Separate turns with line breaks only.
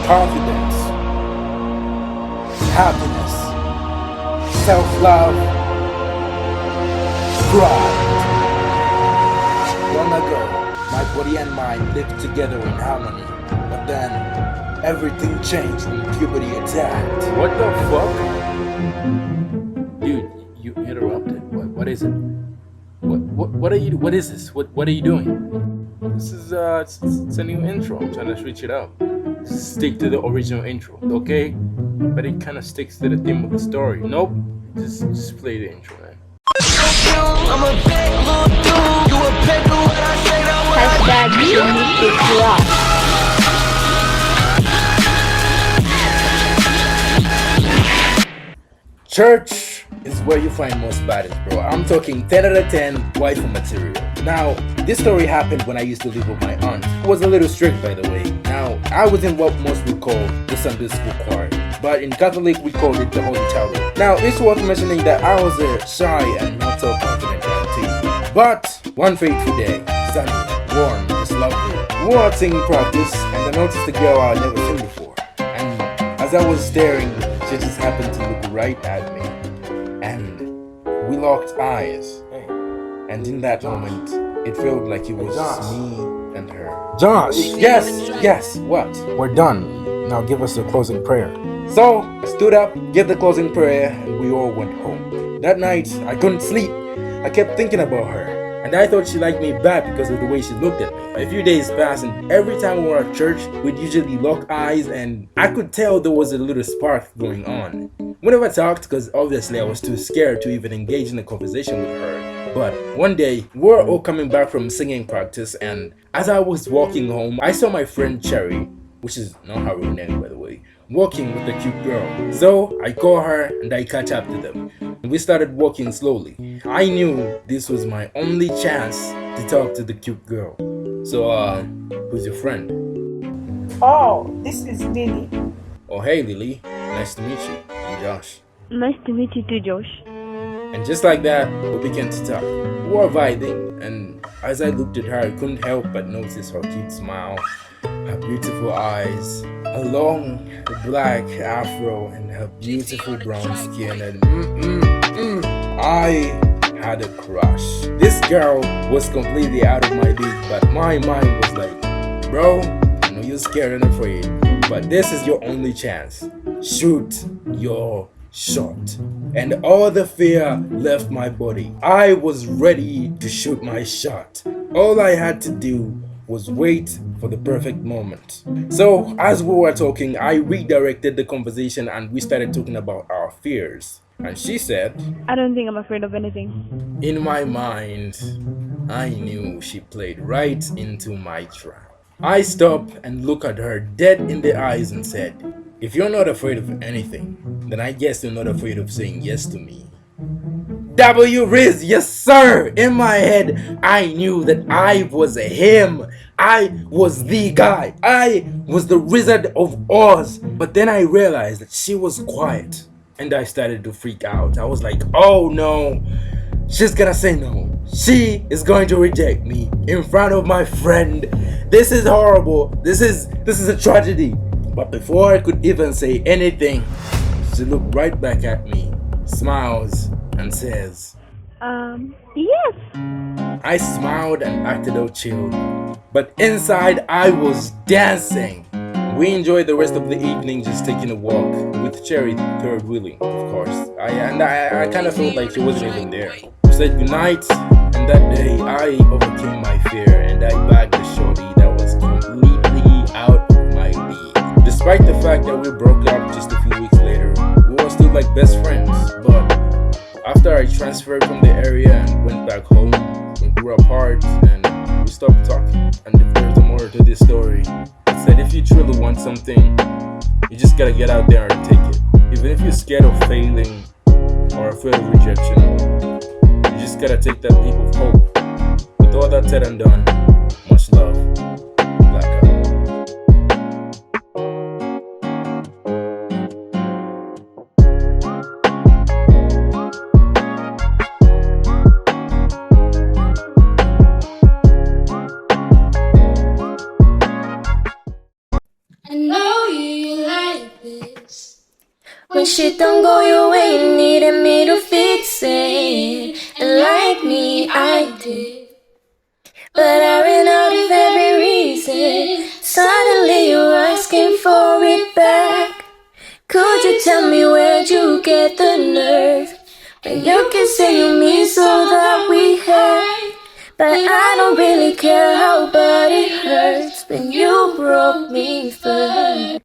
confidence, happiness, self-love, pride. Long ago, my body and mind lived together in harmony, but then everything changed when puberty attacked.
What the fuck? Dude, you interrupted. What is it? What are you, what is this? What are you doing? This is it's a new intro. I'm trying to switch it up. Stick to the original intro, okay? But it kind of sticks to the theme of the story. Nope. Just play the intro, man.
Hashtag Unique Rock.
Church is where you find most baddest, bro. I'm talking 10 out of 10 waifu material. Now, this story happened when I used to live with my aunt, who was a little strict, by the way. Now, I was in what most would call the Sunday school choir, but in Catholic we called it the Holy Childhood. Now, it's worth mentioning that I was a shy and not so confident auntie. But one fateful day, sunny, warm, just lovely, we were singing practice, and I noticed a girl I had never seen before. And as I was staring, she just happened to look right at me, and we locked eyes. And in that moment, it felt like it was just me and her. Josh! Yes, what? We're done. Now give us a closing prayer. So, I stood up, gave the closing prayer, and we all went home. That night, I couldn't sleep. I kept thinking about her, and I thought she liked me bad because of the way she looked at me. A few days passed, and every time we were at church, we'd usually lock eyes, and I could tell there was a little spark going on. We never talked because obviously I was too scared to even engage in a conversation with her. But one day, we were all coming back from singing practice, and as I was walking home, I saw my friend Cherry, which is not her real name by the way, walking with a cute girl. So I called her and I caught up to them. And we started walking slowly. I knew this was my only chance to talk to the cute girl. So, who's your friend?
Oh, this is Lily.
Oh, hey Lily, nice to meet you. I'm Josh.
Nice to meet you too, Josh.
And just like that, we began to talk. We were vibing, and as I looked at her, I couldn't help but notice her cute smile, her beautiful eyes, a long black afro, and her beautiful brown skin. And I had a crush. This girl was completely out of my league, but my mind was like, bro, I know you're scared and afraid, but this is your only chance. Shoot your shot. And all the fear left my body. I was ready to shoot my shot. All I had to do was wait for the perfect moment. So as we were talking, I redirected the conversation and we started talking about our fears. And she said,
I don't think I'm afraid of anything.
in my mind, I knew she played right into my trap. I stopped and looked at her dead in the eyes and said, if you're not afraid of anything, then I guess you're not afraid of saying yes to me. rizz, yes sir! In my head, I knew that I was him. I was the guy. I was the Wizard of Oz. But then I realized that she was quiet. And I started to freak out. I was like, oh no, she's gonna say no. She is going to reject me in front of my friend. This is horrible. This is a tragedy. But before I could even say anything, she looked right back at me, smiles, and says,
Yes.
I smiled and acted out chill, but inside I was dancing. We enjoyed the rest of the evening just taking a walk with Cherry third wheeling, of course. I kind of felt like she wasn't even there. We said goodnight, and that day I overcame my fear and I bagged a shorty that was completely out of my league. Despite the fact that we broke up just a few weeks later, we were still like best friends. But after I transferred from the area and went back home, we grew apart and we stopped talking. And if there's a moral to this story, it's that if you truly want something, you just gotta get out there and take it. Even if you're scared of failing or afraid of rejection, you just gotta take that leap of hope. With all that said and done, much love. Blackout.
I know you When shit don't go your way, you needed me to fix it. And like me, I did. But I ran out of every reason. Suddenly you're asking for it back. Could you tell me where'd you get the nerve? When you can say you mean so that we had. But I don't really care how bad it hurts when you broke me first.